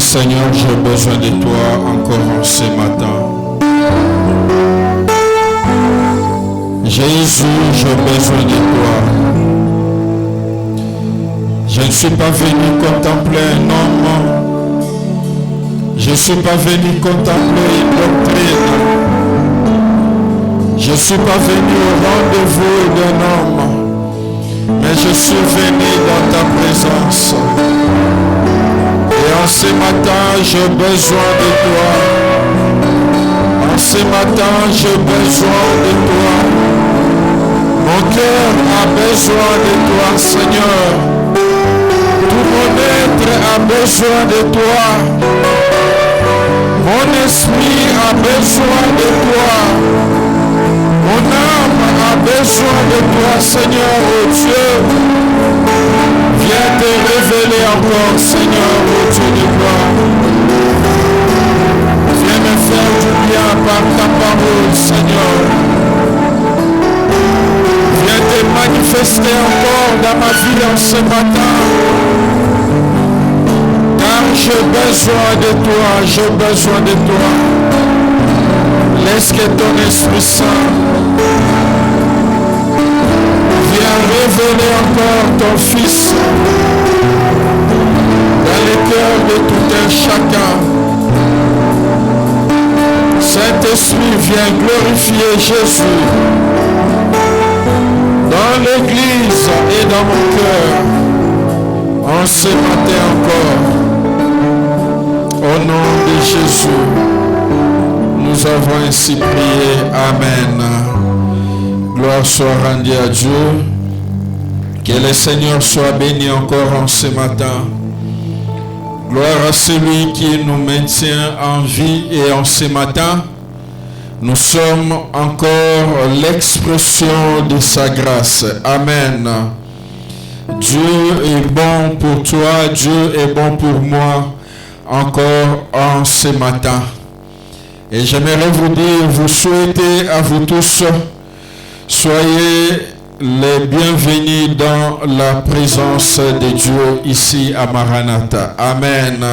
Seigneur, j'ai besoin de toi encore ce matin. Jésus, j'ai besoin de toi. Je ne suis pas venu contempler un homme. Je ne suis pas venu contempler une doctrine. Je ne suis pas venu au rendez-vous d'un homme. Mais je suis venu dans ta présence. Et en ce matin, j'ai besoin de toi. En ce matin, j'ai besoin de toi. Mon cœur a besoin de toi, Seigneur. Tout mon être a besoin de toi. Mon esprit a besoin de toi. Mon âme a besoin de toi, Seigneur, oh Dieu. Viens te révéler encore, Seigneur, oh Dieu de gloire. Viens me faire du bien par ta parole, Seigneur. Viens te manifester encore dans ma vie en ce matin. Car j'ai besoin de toi, j'ai besoin de toi. Laisse que ton Esprit Saint vienne révéler encore ton Fils dans les cœurs de tout un chacun. Saint-Esprit, viens glorifier Jésus dans l'Église et dans mon cœur en ce matin encore. Au nom de Jésus, nous avons ainsi prié. Amen. Gloire soit rendue à Dieu. Que le Seigneur soit béni encore en ce matin. Gloire à celui qui nous maintient en vie et en ce matin, nous sommes encore l'expression de sa grâce. Amen. Dieu est bon pour toi, Dieu est bon pour moi encore en ce matin. Et j'aimerais vous dire, vous souhaiter à vous tous, soyez les bienvenus dans la présence de Dieu ici à Maranatha. Amen.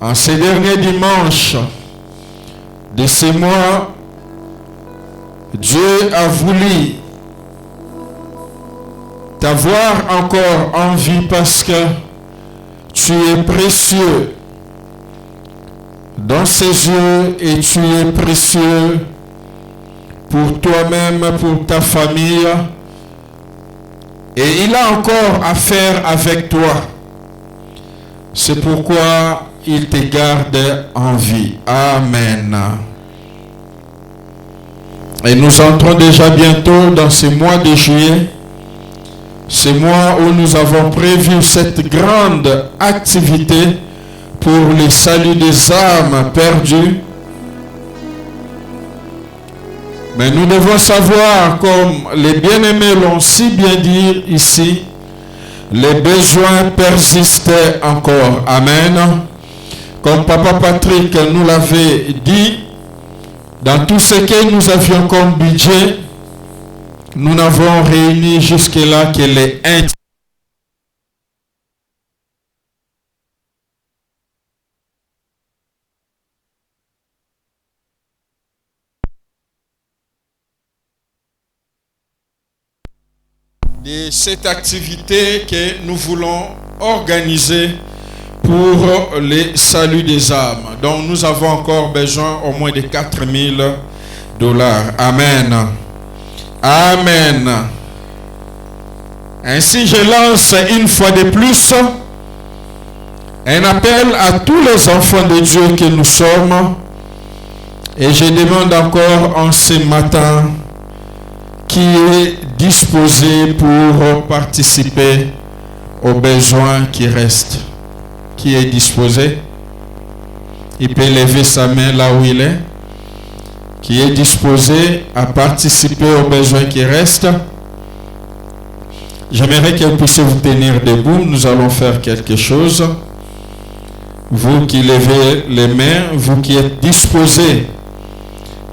En ces derniers dimanches de ce mois, Dieu a voulu t'avoir encore en vie parce que tu es précieux dans ses yeux et tu es précieux pour toi-même, pour ta famille. Et il a encore affaire avec toi. C'est pourquoi il te garde en vie. Amen. Et nous entrons déjà bientôt dans ce mois de juillet. Ce mois où nous avons prévu cette grande activité pour le salut des âmes perdues. Mais nous devons savoir, comme les bien-aimés l'ont si bien dit ici, les besoins persistaient encore. Amen. Comme Papa Patrick nous l'avait dit, dans tout ce que nous avions comme budget, nous n'avons réuni jusque-là que les 1. De cette activité que nous voulons organiser pour le salut des âmes. Donc nous avons encore besoin au moins de $4,000. Amen. Amen. Ainsi je lance une fois de plus un appel à tous les enfants de Dieu que nous sommes. Et je demande encore en ce matin qui est disposé pour participer aux besoins qui restent. Qui est disposé? Il peut lever sa main là où il est. Qui est disposé à participer aux besoins qui restent. J'aimerais que vous puissiez vous tenir debout. Nous allons faire quelque chose. Vous qui levez les mains, vous qui êtes disposés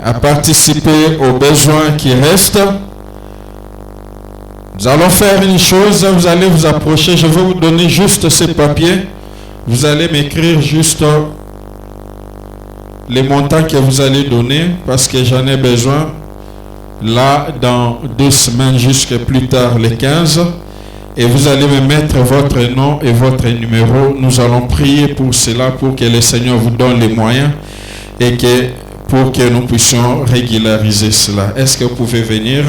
à participer aux besoins qui restent, nous allons faire une chose. Vous allez vous approcher. Je vais vous donner juste ces papiers vous allez m'écrire juste les montants que vous allez donner parce que j'en ai besoin là dans 2 semaines jusqu'à plus tard les 15. Et vous allez me mettre votre nom et votre numéro. Nous allons prier pour cela, pour que le Seigneur vous donne les moyens et pour que nous puissions régulariser cela. Est-ce que vous pouvez venir?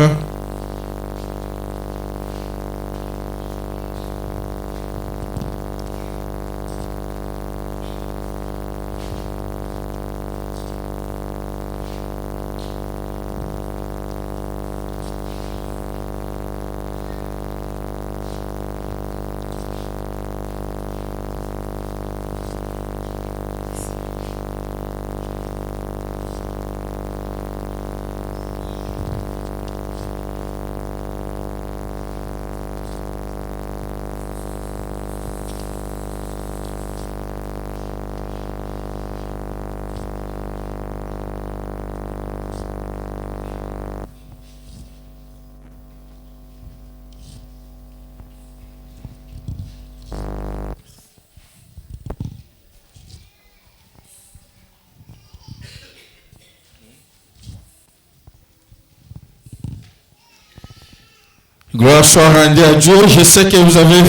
Gloire soit rendue à Dieu. Je sais que vous avez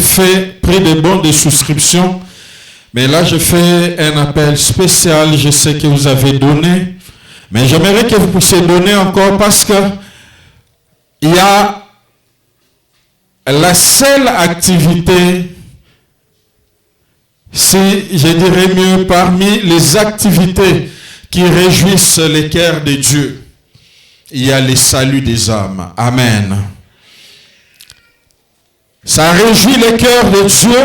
pris des bons de souscription. Mais là, je fais un appel spécial. Je sais que vous avez donné. Mais j'aimerais que vous puissiez donner encore parce que il y a la seule activité, si je dirais mieux, parmi les activités qui réjouissent les cœurs de Dieu, il y a le salut des âmes. Amen. Ça réjouit le cœur de Dieu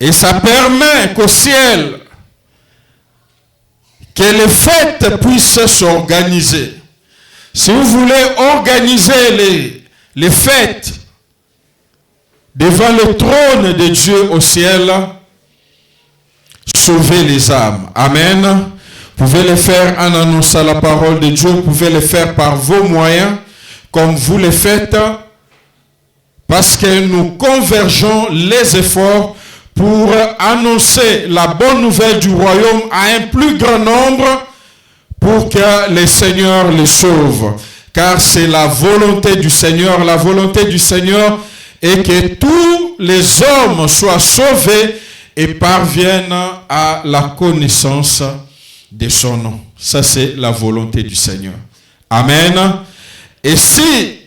et ça permet qu'au ciel, que les fêtes puissent s'organiser. Si vous voulez organiser les fêtes devant le trône de Dieu au ciel, sauvez les âmes. Amen. Vous pouvez le faire en annonçant la parole de Dieu. Vous pouvez le faire par vos moyens, comme vous le faites, parce que nous convergeons les efforts pour annoncer la bonne nouvelle du royaume à un plus grand nombre pour que le Seigneur les sauve. Car c'est la volonté du Seigneur. La volonté du Seigneur est que tous les hommes soient sauvés et parviennent à la connaissance de son nom. Ça, c'est la volonté du Seigneur. Amen. Et si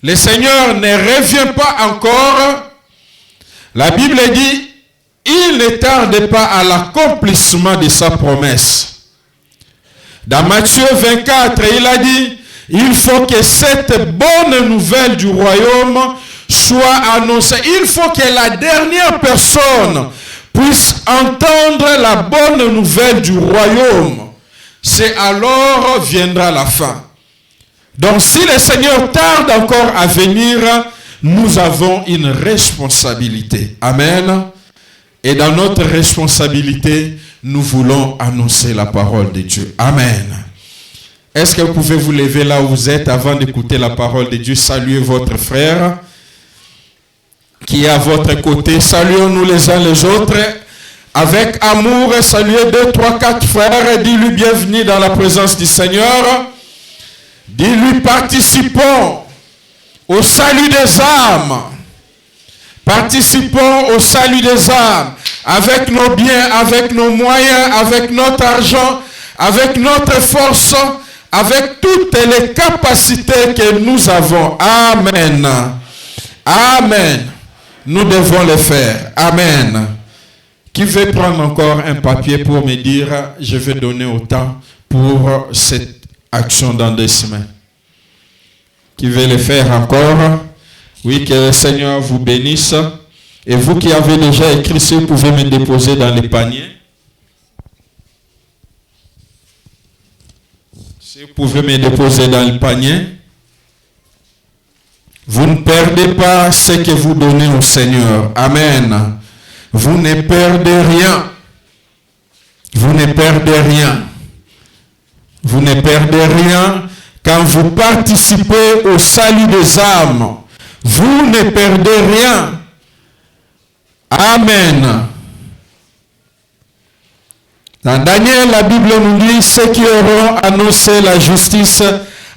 le Seigneur ne revient pas encore, la Bible dit, il ne tarde pas à l'accomplissement de sa promesse. Dans Matthieu 24, il a dit, il faut que cette bonne nouvelle du royaume soit annoncée. Il faut que la dernière personne puisse entendre la bonne nouvelle du royaume. C'est alors viendra la fin. Donc si le Seigneur tarde encore à venir, nous avons une responsabilité. Amen. Et dans notre responsabilité, nous voulons annoncer la parole de Dieu. Amen. Est-ce que vous pouvez vous lever là où vous êtes avant d'écouter la parole de Dieu? Saluez votre frère qui est à votre côté. Saluons-nous les uns les autres. Avec amour, saluez 2, 3, 4 frères. Dis-lui bienvenue dans la présence du Seigneur. Dis-lui participons au salut des âmes. Participons au salut des âmes. Avec nos biens, avec nos moyens, avec notre argent, avec notre force, avec toutes les capacités que nous avons. Amen. Amen. Nous devons le faire. Amen. Qui veut prendre encore un papier pour me dire, je vais donner autant pour cette action dans 2 semaines? Qui veut le faire encore? Oui, que le Seigneur vous bénisse. Et vous qui avez déjà écrit, si vous pouvez me déposer dans les paniers. Si vous pouvez me déposer dans le panier. Vous ne perdez pas ce que vous donnez au Seigneur. Amen. Vous ne perdez rien. Vous ne perdez rien. Vous ne perdez rien quand vous participez au salut des âmes. Vous ne perdez rien. Amen. Dans Daniel, la Bible nous dit, ceux qui auront annoncé la justice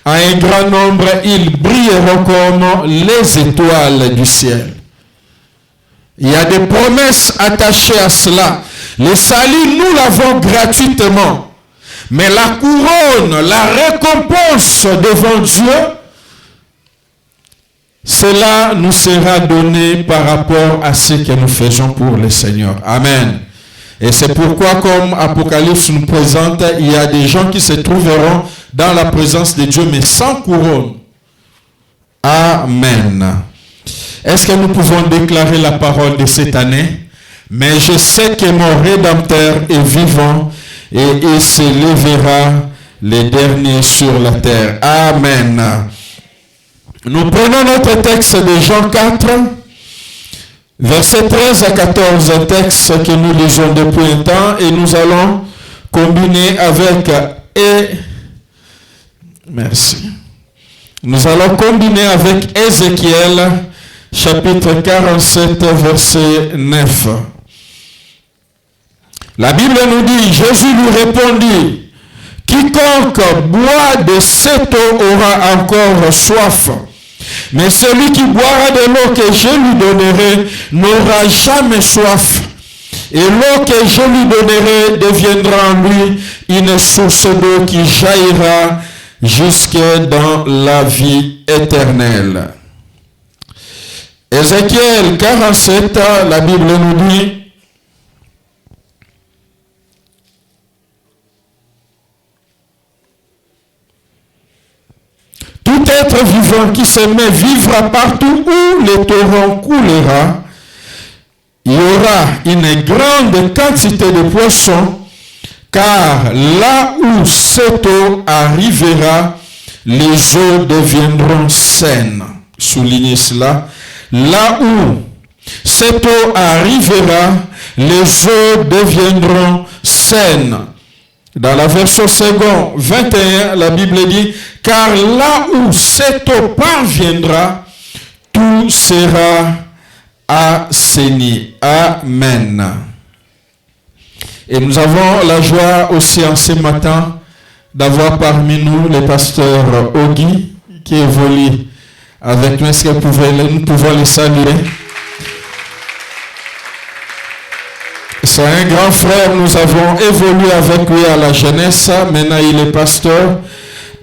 à un grand nombre, ils brilleront comme les étoiles du ciel. Il y a des promesses attachées à cela. Le salut, nous l'avons gratuitement. Mais la couronne, la récompense devant Dieu, cela nous sera donné par rapport à ce que nous faisons pour le Seigneur. Amen. Et c'est pourquoi, comme Apocalypse nous présente, il y a des gens qui se trouveront dans la présence de Dieu, mais sans couronne. Amen. Est-ce que nous pouvons déclarer la parole de cette année? Mais je sais que mon Rédempteur est vivant et il se lèvera les derniers sur la terre. Amen. Nous prenons notre texte de Jean 4, versets 13 à 14, un texte que nous lisons depuis un temps, et nous allons combiner avec Nous allons combiner avec Ézéchiel, chapitre 47, verset 9. La Bible nous dit, Jésus lui répondit, quiconque boit de cette eau aura encore soif. Mais celui qui boira de l'eau que je lui donnerai n'aura jamais soif. Et l'eau que je lui donnerai deviendra en lui une source d'eau qui jaillira jusque dans la vie éternelle. Ézéchiel 47, la Bible nous dit, tout être vivant qui se met vivra partout où le torrent coulera. Il y aura une grande quantité de poissons, car là où cette eau arrivera, les eaux deviendront saines. Soulignez cela. Là où cette eau arrivera, les eaux deviendront saines. Dans la version seconde 21, la Bible dit, car là où cette eau parviendra, tout sera assaini. Amen. Et nous avons la joie aussi en ce matin d'avoir parmi nous le pasteur Ogi qui évolue avec nous. Est-ce que nous pouvons les saluer? C'est un grand frère, nous avons évolué avec lui à la jeunesse. Maintenant, il est pasteur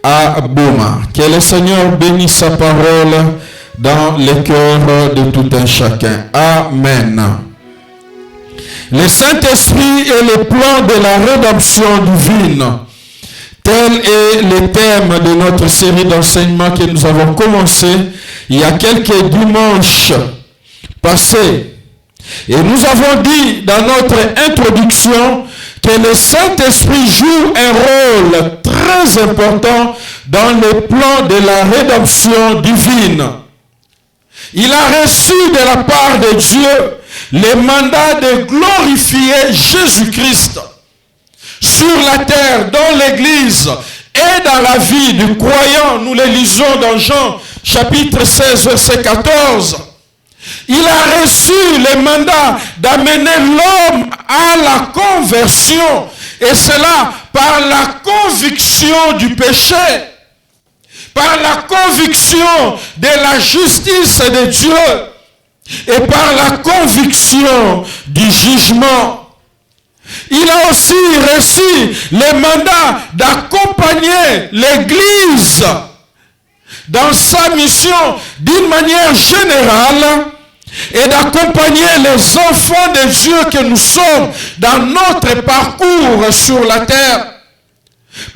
à Boma. Que le Seigneur bénisse sa parole dans le cœur de tout un chacun. Amen. Le Saint-Esprit est le plan de la rédemption divine. Tel est le thème de notre série d'enseignements que nous avons commencé il y a quelques dimanches passés. Et nous avons dit dans notre introduction que le Saint-Esprit joue un rôle très important dans le plan de la rédemption divine. Il a reçu de la part de Dieu le mandat de glorifier Jésus-Christ sur la terre, dans l'Église et dans la vie du croyant. Nous le lisons dans Jean chapitre 16, verset 14. Il a reçu le mandat d'amener l'homme à la conversion, et cela par la conviction du péché, par la conviction de la justice de Dieu et par la conviction du jugement. Il a aussi reçu le mandat d'accompagner l'Église dans sa mission d'une manière générale et d'accompagner les enfants de Dieu que nous sommes dans notre parcours sur la terre.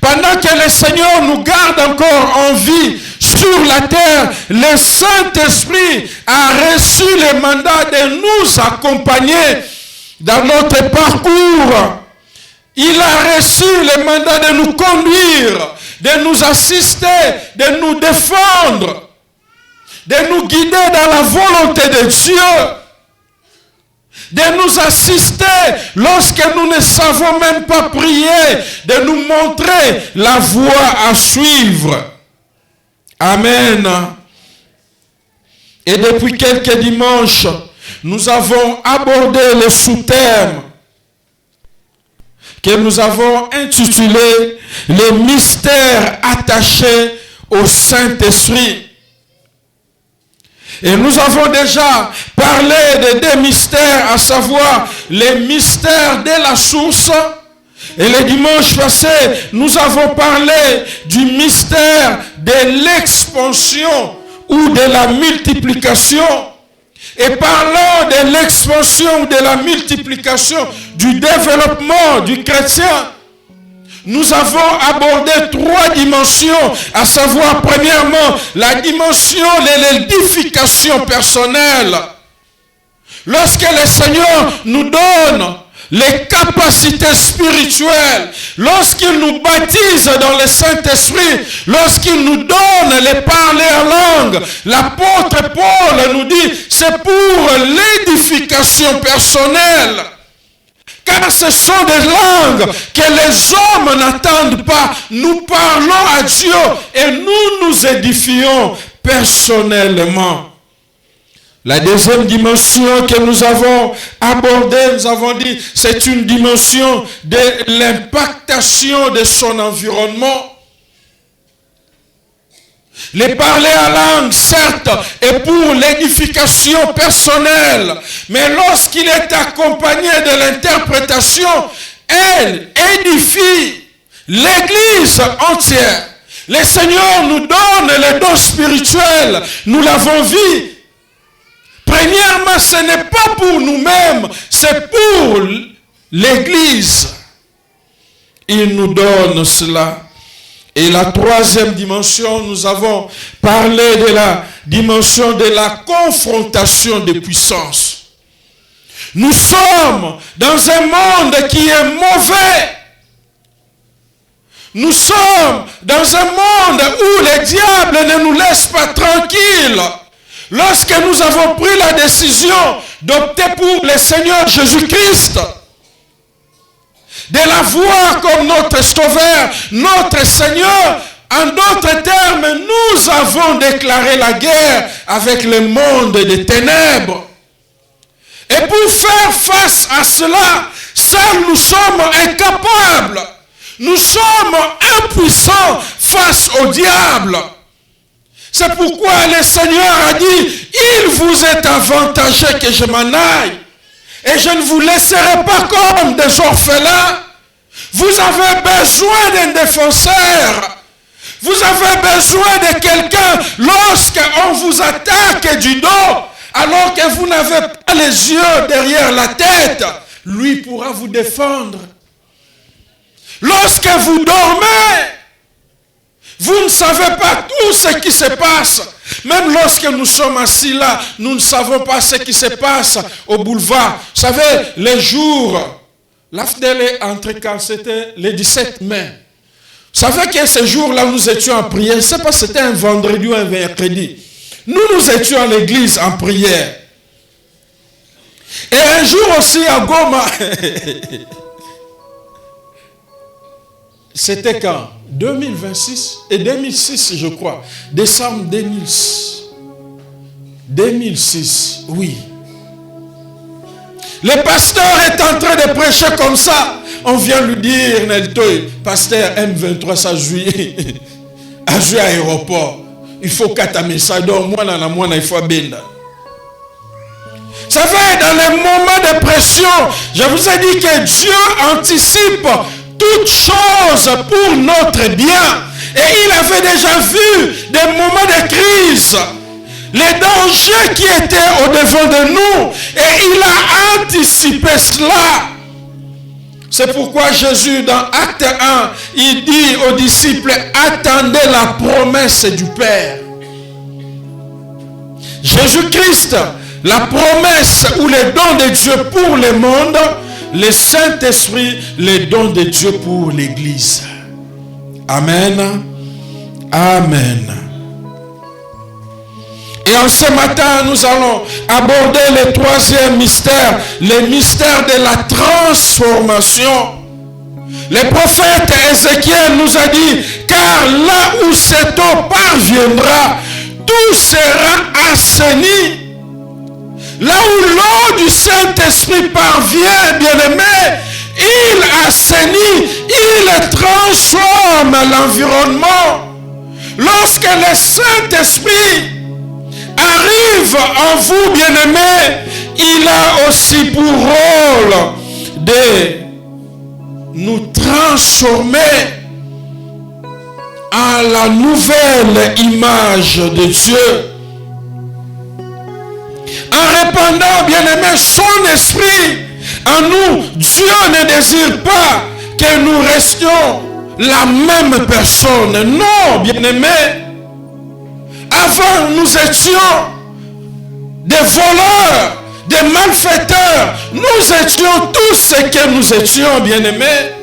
Pendant que le Seigneur nous garde encore en vie sur la terre, le Saint-Esprit a reçu le mandat de nous accompagner dans notre parcours. Il a reçu le mandat de nous conduire, de nous assister, de nous défendre, de nous guider dans la volonté de Dieu, de nous assister lorsque nous ne savons même pas prier, de nous montrer la voie à suivre. Amen. Et depuis quelques dimanches, nous avons abordé le sous-thème que nous avons intitulé « Les mystères attachés au Saint-Esprit ». Et nous avons déjà parlé de deux mystères, à savoir les mystères de la source. Et le dimanche passé, nous avons parlé du mystère de l'expansion ou de la multiplication. Et parlant de l'expansion ou de la multiplication, du développement du chrétien, nous avons abordé trois dimensions, à savoir premièrement la dimension de l'édification personnelle. Lorsque le Seigneur nous donne les capacités spirituelles, lorsqu'il nous baptise dans le Saint-Esprit, lorsqu'il nous donne les parler en langue, l'apôtre Paul nous dit, c'est pour l'édification personnelle. Car ce sont des langues que les hommes n'entendent pas. Nous parlons à Dieu et nous nous édifions personnellement. La deuxième dimension que nous avons abordée, nous avons dit, c'est une dimension de l'impactation de son environnement. Les parler en langue, certes, est pour l'édification personnelle, mais lorsqu'il est accompagné de l'interprétation, elle édifie l'Église entière. Le Seigneur nous donne les dons spirituels, nous l'avons vu. Premièrement, ce n'est pas pour nous-mêmes, c'est pour l'Église. Il nous donne cela. Et la troisième dimension, nous avons parlé de la dimension de la confrontation des puissances. Nous sommes dans un monde qui est mauvais. Nous sommes dans un monde où le diable ne nous laisse pas tranquilles. Lorsque nous avons pris la décision d'opter pour le Seigneur Jésus-Christ, de la voir comme notre sauveur, notre Seigneur, en d'autres termes, nous avons déclaré la guerre avec le monde des ténèbres. Et pour faire face à cela, seuls nous sommes incapables. Nous sommes impuissants face au diable. C'est pourquoi le Seigneur a dit, il vous est avantageux que je m'en aille. Et je ne vous laisserai pas comme des orphelins. Vous avez besoin d'un défenseur. Vous avez besoin de quelqu'un lorsqu'on vous attaque du dos, alors que vous n'avez pas les yeux derrière la tête. Lui pourra vous défendre. Lorsque vous dormez, vous ne savez pas tout ce qui se passe. Même lorsque nous sommes assis là, nous ne savons pas ce qui se passe au boulevard. Vous savez, les jours, l'AFDEL est entré quand c'était le 17 mai. Vous savez que ce jour-là, nous étions en prière. Je ne sais pas si c'était un vendredi ou un mercredi. Nous étions à l'église en prière. Et un jour aussi à Goma, c'était quand 2026 et 2006, je crois. Décembre 2006. 2006, oui. Le pasteur est en train de prêcher comme ça. On vient lui dire, Neltoy, pasteur M23, ça joue à l'aéroport. Il faut qu'attamer ça. Donc, moi, il faut benda. Vous savez, dans les moments de pression, je vous ai dit que Dieu anticipe toutes choses pour notre bien. Et il avait déjà vu des moments de crise, les dangers qui étaient au-devant de nous. Et il a anticipé cela. C'est pourquoi Jésus, dans Acte 1, il dit aux disciples, attendez la promesse du Père. Jésus-Christ, la promesse ou les dons de Dieu pour le monde, le Saint-Esprit, les dons de Dieu pour l'Église. Amen. Amen. Et en ce matin, nous allons aborder le troisième mystère, le mystère de la transformation. Le prophète Ézéchiel nous a dit, car là où cette eau parviendra, tout sera assaini. Là où l'eau du Saint-Esprit parvient, bien-aimé, il assainit, il transforme l'environnement. Lorsque le Saint-Esprit arrive en vous, bien-aimés, il a aussi pour rôle de nous transformer en la nouvelle image de Dieu. En répandant, bien-aimés, son esprit en nous, Dieu ne désire pas que nous restions la même personne. Non, bien-aimés. Avant, nous étions des voleurs, des malfaiteurs. Nous étions tous ce que nous étions, bien-aimés.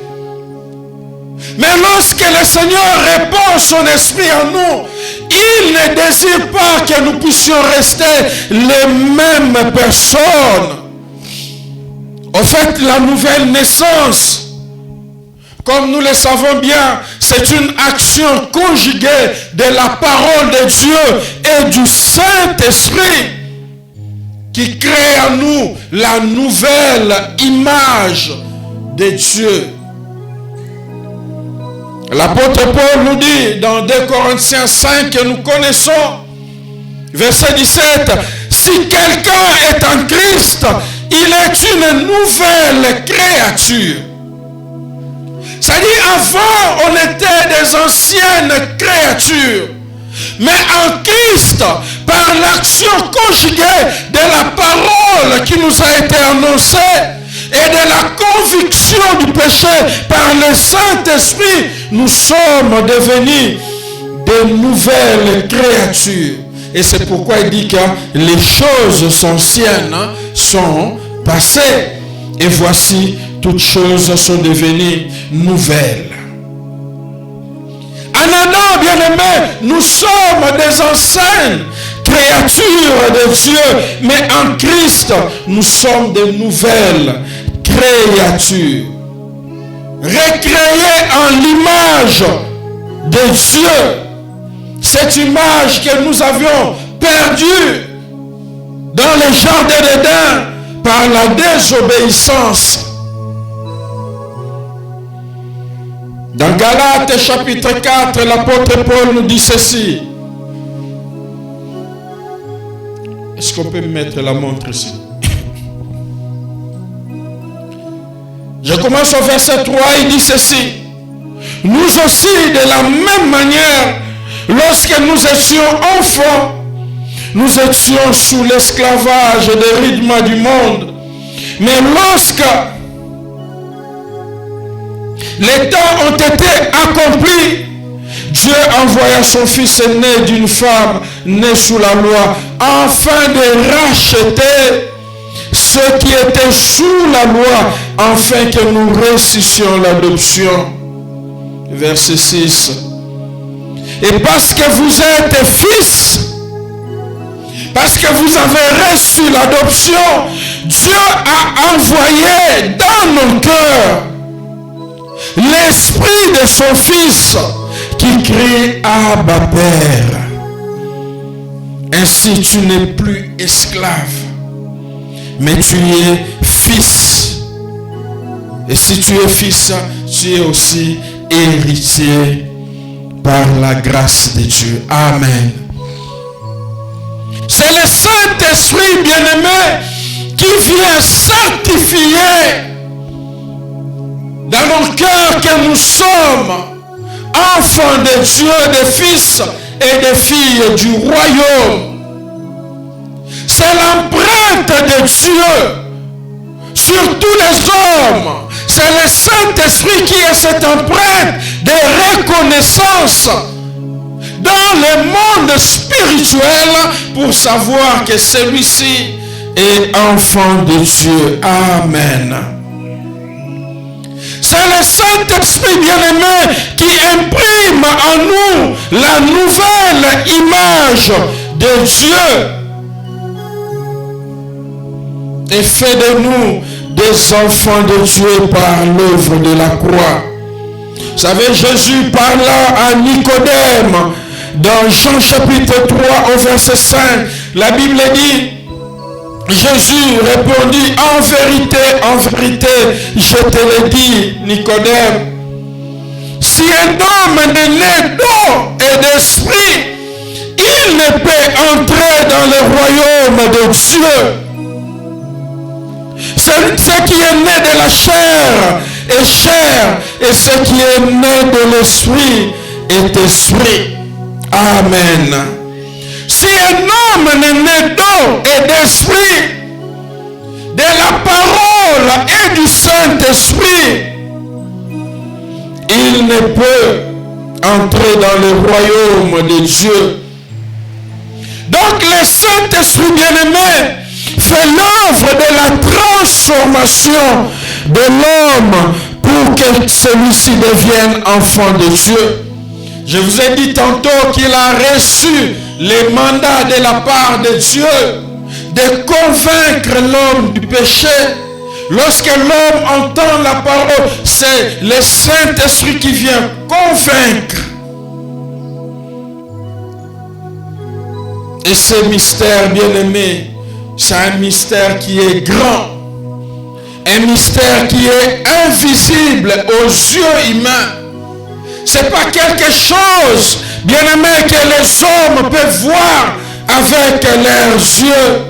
Mais lorsque le Seigneur répand son esprit en nous, il ne désire pas que nous puissions rester les mêmes personnes. En fait, la nouvelle naissance, comme nous le savons bien, c'est une action conjuguée de la parole de Dieu et du Saint-Esprit qui crée en nous la nouvelle image de Dieu. L'apôtre Paul nous dit dans 2 Corinthiens 5 que nous connaissons, verset 17, « Si quelqu'un est en Christ, il est une nouvelle créature. » C'est-à-dire, avant, on était des anciennes créatures. Mais en Christ, par l'action conjuguée de la parole qui nous a été annoncée et de la conviction du péché par le Saint-Esprit, nous sommes devenus de nouvelles créatures. Et c'est pourquoi il dit que les choses anciennes sont passées. Et voici, toutes choses sont devenues nouvelles. En Adam, bien-aimés, nous sommes des anciennes créatures de Dieu, mais en Christ, nous sommes de nouvelles créatures. Recréées en l'image de Dieu. Cette image que nous avions perdue dans le jardin d'Éden par la désobéissance. Dans Galates chapitre 4, l'apôtre Paul nous dit ceci. Est-ce qu'on peut mettre la montre ici? Je commence au verset 3, il dit ceci. Nous aussi, de la même manière, lorsque nous étions enfants, nous étions sous l'esclavage des rythmes du monde. Mais lorsque les temps ont été accomplis, Dieu envoya son fils né d'une femme née sous la loi, afin de racheter ceux qui étaient sous la loi, afin que nous ressuscitions l'adoption. Verset 6. Et parce que vous êtes fils, parce que vous avez reçu l'adoption, Dieu a envoyé dans nos cœurs l'esprit de son fils qui crie Abba Père. Ainsi tu n'es plus esclave, mais tu es fils. Et si tu es fils, tu es aussi héritier par la grâce de Dieu. Amen. C'est le Saint-Esprit bien-aimé qui vient sanctifier dans nos cœurs que nous sommes enfants de Dieu, des fils et des filles du royaume. C'est l'empreinte de Dieu sur tous les hommes. C'est le Saint-Esprit qui est cette empreinte de reconnaissance dans le monde spirituel pour savoir que celui-ci est enfant de Dieu. Amen. C'est le Saint-Esprit bien-aimé qui imprime en nous la nouvelle image de Dieu et fait de nous des enfants de Dieu par l'œuvre de la croix. Vous savez, Jésus parla à Nicodème dans Jean chapitre 3 au verset 5. La Bible dit, Jésus répondit, en vérité, je te le dis, Nicodème, si un homme n'est né d'eau et d'esprit, il ne peut entrer dans le royaume de Dieu. Ce qui est né de la chair est chair, et ce qui est né de l'esprit est esprit. Amen. Si un homme n'est né d'eau et d'esprit, de la parole et du Saint-Esprit, il ne peut entrer dans le royaume de Dieu. Donc le Saint-Esprit bien-aimé fait l'œuvre de la transformation de l'homme pour que celui-ci devienne enfant de Dieu. Je vous ai dit tantôt qu'il a reçu les mandats de la part de Dieu de convaincre l'homme du péché. Lorsque l'homme entend la parole, c'est le Saint-Esprit qui vient convaincre. Et ce mystère, bien-aimé, c'est un mystère qui est grand. Un mystère qui est invisible aux yeux humains. Ce n'est pas quelque chose, bien-aimé, que les hommes peuvent voir avec leurs yeux.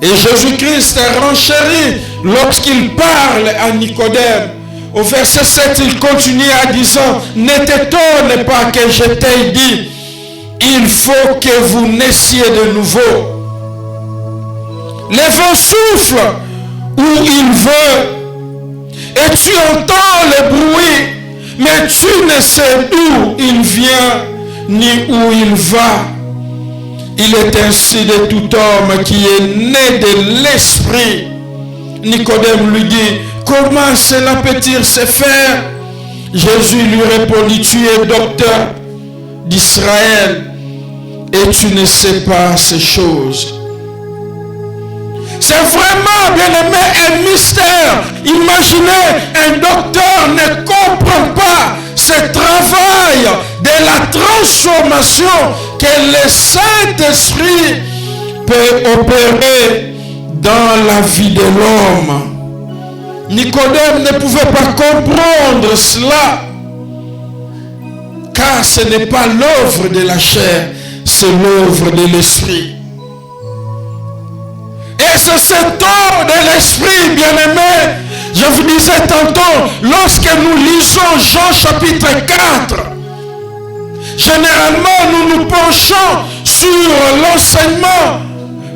Et Jésus-Christ renchérit lorsqu'il parle à Nicodème. Au verset 7, il continue en disant, ne t'étonne pas que je t'ai dit, il faut que vous naissiez de nouveau. Le vent souffle où il veut, et tu entends le bruit, mais tu ne sais d'où il vient, ni où il va. Il est ainsi de tout homme qui est né de l'esprit. Nicodème lui dit, comment cela peut-il se faire? Jésus lui répondit, tu es docteur d'Israël et tu ne sais pas ces choses. C'est vraiment, bien-aimé, un mystère. Imaginez, un docteur ne comprend pas ce travail de la transformation que le Saint-Esprit peut opérer dans la vie de l'homme. Nicodème ne pouvait pas comprendre cela, car ce n'est pas l'œuvre de la chair, c'est l'œuvre de l'esprit. Et c'est cet ordre de l'esprit, bien-aimé. Je vous disais tantôt, lorsque nous lisons Jean chapitre 4, généralement nous nous penchons sur l'enseignement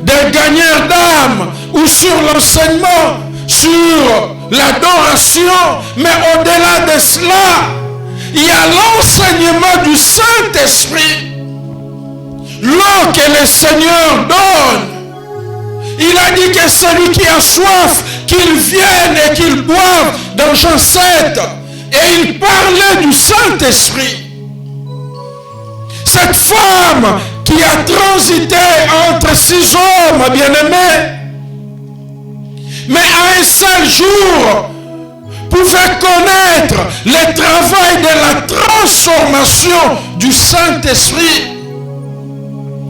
des gagneurs d'âme ou sur l'enseignement sur l'adoration. Mais au-delà de cela, il y a l'enseignement du Saint-Esprit. L'eau que le Seigneur donne. Il a dit que celui qui a soif, qu'il vienne et qu'il boive dans Jean 7. Et il parlait du Saint-Esprit. Cette femme qui a transité entre 6 hommes bien-aimés, mais à un seul jour, pouvait connaître le travail de la transformation du Saint-Esprit.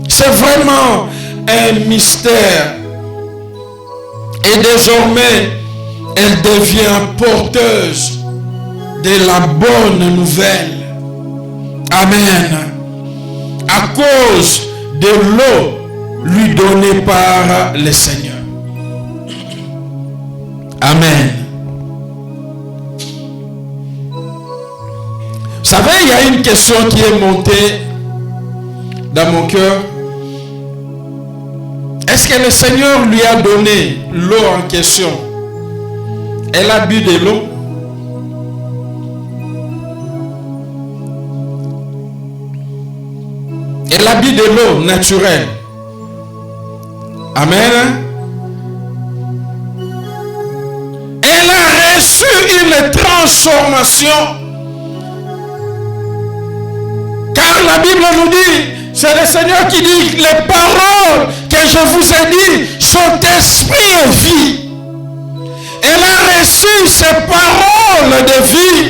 C'est vraiment un mystère. Et désormais, elle devient porteuse de la bonne nouvelle. Amen. À cause de l'eau lui donnée par le Seigneur. Amen. Vous savez, il y a une question qui est montée dans mon cœur. Est-ce que le Seigneur lui a donné l'eau en question? Elle a bu de l'eau? Elle a bu de l'eau naturelle. Amen. Elle a reçu une transformation. Car la Bible nous dit, c'est le Seigneur qui dit, les paroles que je vous ai dit sont esprit et vie. Elle a reçu ces paroles de vie.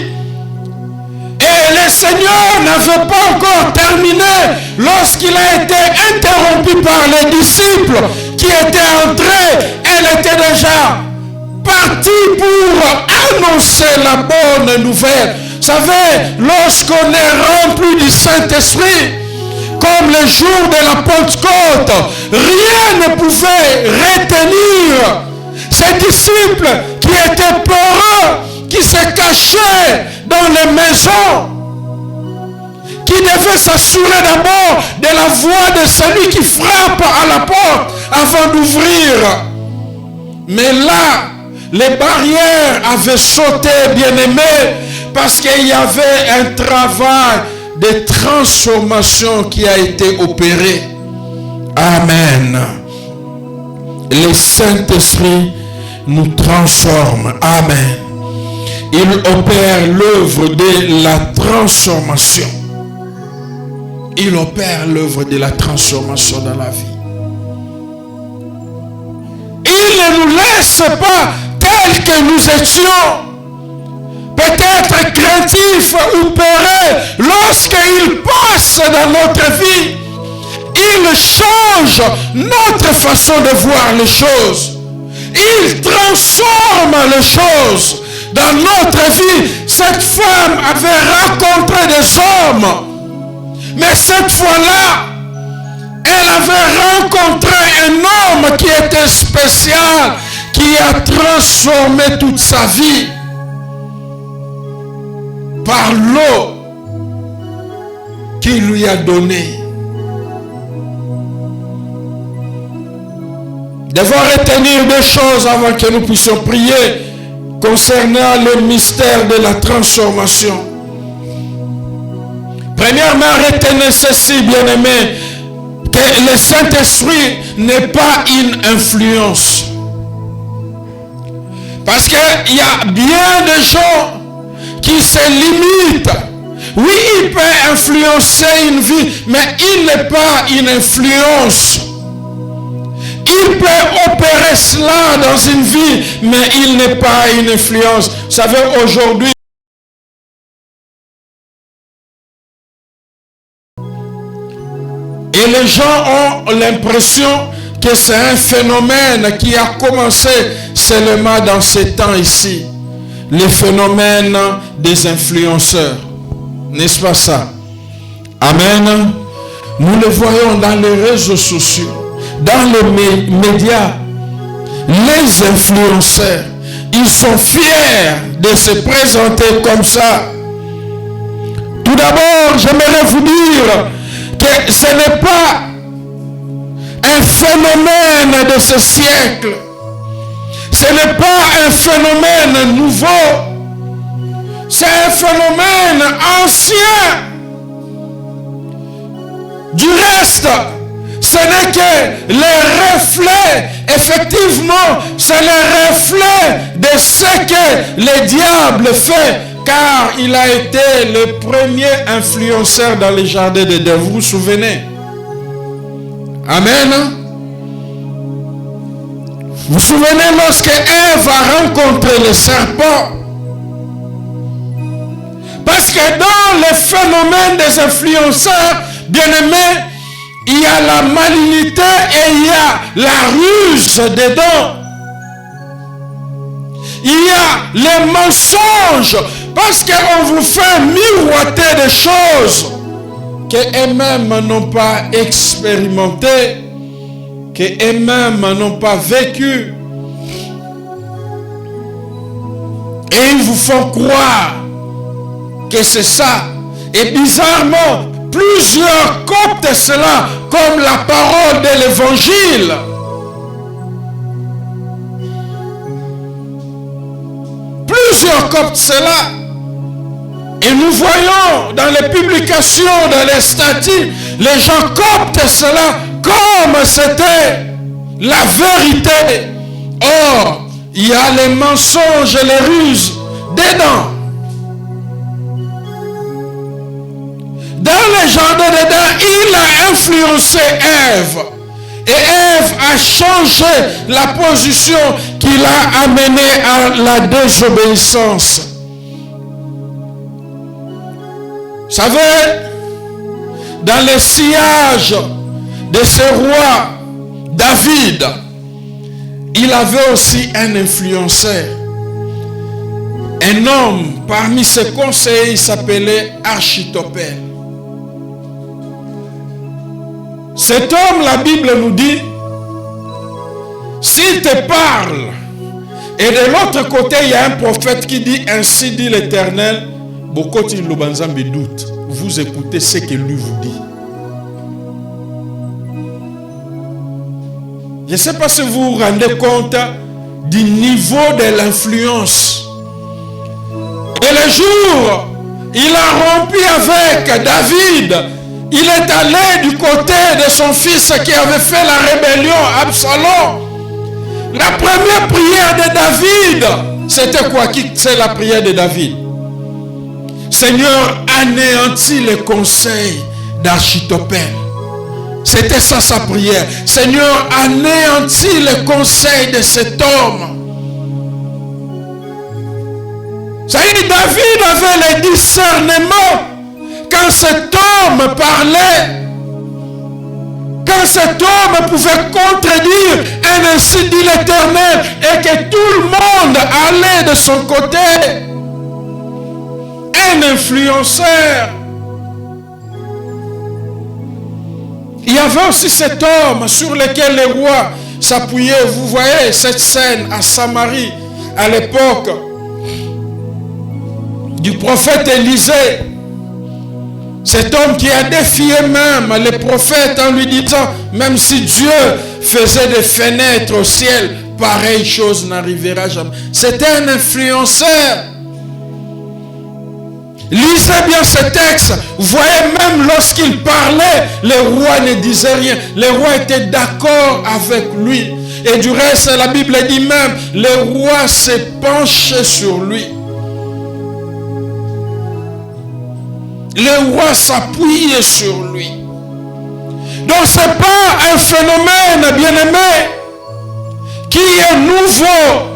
Et le Seigneur n'avait pas encore terminé lorsqu'il a été interrompu par les disciples qui étaient entrés. Elle était déjà partie pour annoncer la bonne nouvelle. Vous savez, lorsqu'on est rempli du Saint-Esprit, comme le jour de la Pentecôte, rien ne pouvait retenir ces disciples qui étaient peureux, qui se cachaient dans les maisons, qui devaient s'assurer d'abord de la voix de celui qui frappe à la porte avant d'ouvrir. Mais là, les barrières avaient sauté, bien-aimés, parce qu'il y avait un travail de transformation qui a été opéré. Amen. Le Saint-Esprit nous transforme. Amen. Il opère l'œuvre de la transformation. Il opère l'œuvre de la transformation dans la vie. Il ne nous laisse pas tels que nous étions, peut-être craintifs ou peureux. Lorsqu'il passe dans notre vie, il change notre façon de voir les choses. Il transforme les choses dans notre vie. Cette femme avait rencontré des hommes, mais cette fois-là, elle avait rencontré un homme qui était spécial, qui a transformé toute sa vie par l'eau qu'il lui a donnée. Devons retenir deux choses avant que nous puissions prier concernant le mystère de la transformation. Premièrement, retenez ceci, bien-aimés, que le Saint-Esprit n'est pas une influence. Parce qu'il y a bien de gens qui se limitent. Oui, il peut influencer une vie, mais il n'est pas une influence. Il peut opérer cela dans une vie, mais il n'est pas une influence. Vous savez, aujourd'hui, et les gens ont l'impression que c'est un phénomène qui a commencé seulement dans ces temps ici. Le phénomène des influenceurs. N'est-ce pas ça? Amen. Nous le voyons dans les réseaux sociaux, dans les médias. Les influenceurs, ils sont fiers de se présenter comme ça. Tout d'abord, j'aimerais vous dire que ce n'est pas un phénomène de ce siècle. Ce n'est pas un phénomène nouveau. C'est un phénomène ancien. Du reste, ce n'est que les reflets, effectivement, c'est le reflet de ce que le diable fait, car il a été le premier influenceur dans le jardin d'Éden. Vous vous souvenez? Amen. Vous vous souvenez lorsque Ève a rencontré le serpent? Parce que dans le phénomène des influenceurs, bien-aimés, il y a la malignité et il y a la ruse dedans. Il y a les mensonges, parce qu'on vous fait miroiter des choses qu'eux-mêmes n'ont pas expérimentées, qu'eux-mêmes n'ont pas vécues. Et ils vous font croire que c'est ça. Et bizarrement, plusieurs coptent cela comme la parole de l'évangile. Plusieurs coptent cela. Et nous voyons dans les publications, dans les statuts, les gens coptent cela comme c'était la vérité. Or, il y a les mensonges et les ruses dedans. Dans le jardin d'Éden, il a influencé Ève. Et Ève a changé la position qui l'a amené à la désobéissance. savez, dans le sillage de ce roi David, il avait aussi un influenceur. Un homme parmi ses conseillers, il s'appelait Achitophel. Cet homme, la Bible nous dit, s'il te parle, et de l'autre côté, il y a un prophète qui dit, ainsi dit l'Éternel, vous écoutez ce que lui vous dit. Je ne sais pas si vous vous rendez compte du niveau de l'influence. Et le jour, il a rompu avec David. Il est allé du côté de son fils qui avait fait la rébellion, Absalom. La première prière de David, c'était quoi? C'est la prière de David. Seigneur, anéantis les conseils d'Achitophel. C'était ça sa prière. Seigneur, anéantis les conseils de cet homme. Ça y est, David avait le discernement. Quand cet homme parlait, quand cet homme pouvait contredire un ainsi dit l'Éternel et que tout le monde allait de son côté, un influenceur. Il y avait aussi cet homme sur lequel les rois s'appuyaient. Vous voyez cette scène à Samarie à l'époque du prophète Élisée. Cet homme qui a défié même les prophètes en lui disant, même si Dieu faisait des fenêtres au ciel, pareille chose n'arrivera jamais. C'était un influenceur. Lisez bien ce texte. Vous voyez, même lorsqu'il parlait, le roi ne disait rien. Le roi était d'accord avec lui. Et du reste, la Bible dit même, le roi s'est penché sur lui. Le roi s'appuyait sur lui. Donc ce n'est pas un phénomène, bien-aimé, qui est nouveau.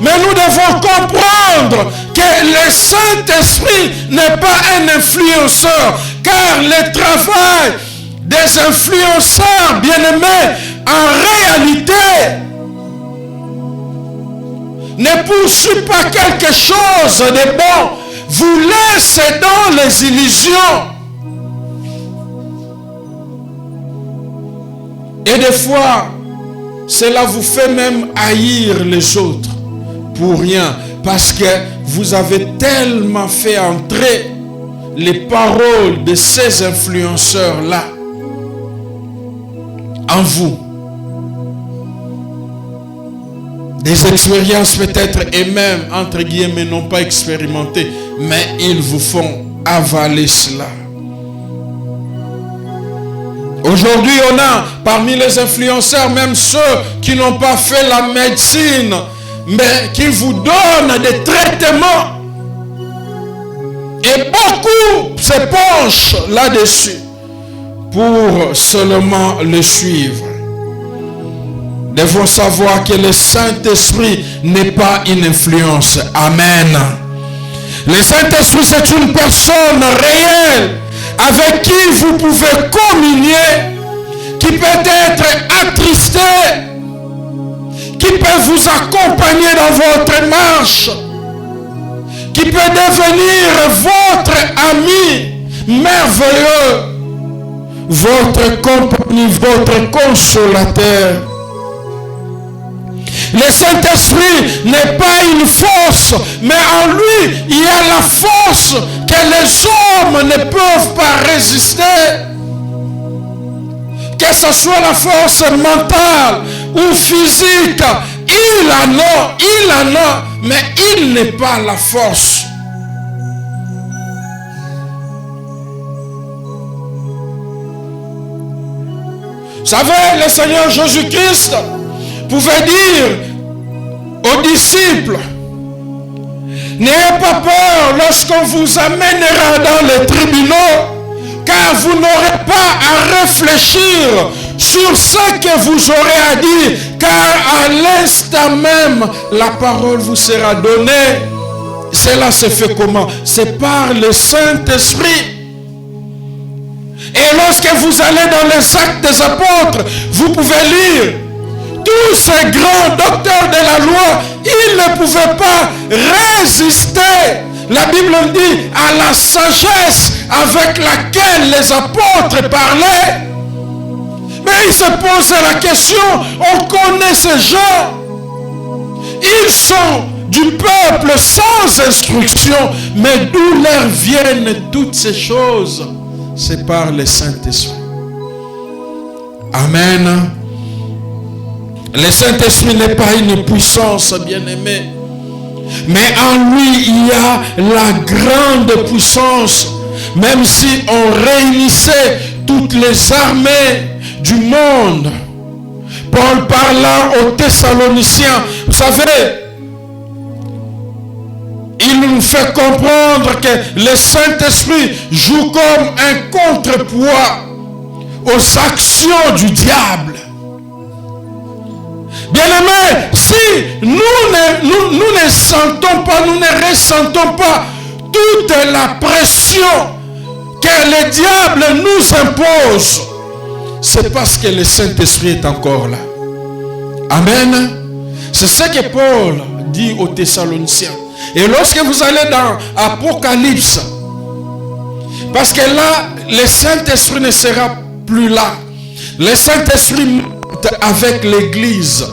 Mais nous devons comprendre que le Saint-Esprit n'est pas un influenceur. Car le travail des influenceurs, bien-aimés, en réalité, ne poursuit pas quelque chose de bon. Vous laissez dans les illusions. Et des fois, cela vous fait même haïr les autres pour rien. Parce que vous avez tellement fait entrer les paroles de ces influenceurs-là en vous. Des expériences peut-être et même, entre guillemets, non pas expérimentées, mais ils vous font avaler cela. Aujourd'hui, on a parmi les influenceurs même ceux qui n'ont pas fait la médecine, mais qui vous donnent des traitements. Et beaucoup se penchent là-dessus pour seulement le suivre. Devons savoir que le Saint-Esprit n'est pas une influence. Amen. Le Saint-Esprit, c'est une personne réelle avec qui vous pouvez communier, qui peut être attristé, qui peut vous accompagner dans votre marche, qui peut devenir votre ami merveilleux, votre compagnie, votre consolateur. Le Saint-Esprit n'est pas une force, mais en lui, il y a la force que les hommes ne peuvent pas résister. Que ce soit la force mentale ou physique, il en a, mais il n'est pas la force. Vous savez, le Seigneur Jésus-Christ pouvait dire aux disciples, n'ayez pas peur lorsqu'on vous amènera dans les tribunaux, car vous n'aurez pas à réfléchir sur ce que vous aurez à dire, car à l'instant même, la parole vous sera donnée. Cela se fait comment? C'est par le Saint-Esprit. Et lorsque vous allez dans les Actes des Apôtres, vous pouvez lire tous ces grands docteurs de la loi, ils ne pouvaient pas résister. La Bible dit à la sagesse avec laquelle les apôtres parlaient. Mais ils se posaient la question, on connaît ces gens. Ils sont du peuple sans instruction, mais d'où leur viennent toutes ces choses? C'est par le Saint-Esprit. Amen. Le Saint-Esprit n'est pas une puissance, bien-aimé. Mais en lui, il y a la grande puissance. Même si on réunissait toutes les armées du monde. Paul parlant aux Thessaloniciens, vous savez, il nous fait comprendre que le Saint-Esprit joue comme un contrepoids aux actions du diable. Bien-aimés, si nous ne sentons pas, nous ne ressentons pas toute la pression que le diable nous impose, c'est parce que le Saint-Esprit est encore là. Amen. C'est ce que Paul dit aux Thessaloniciens. Et lorsque vous allez dans Apocalypse, parce que là, le Saint-Esprit ne sera plus là. Le Saint-Esprit monte avec l'Église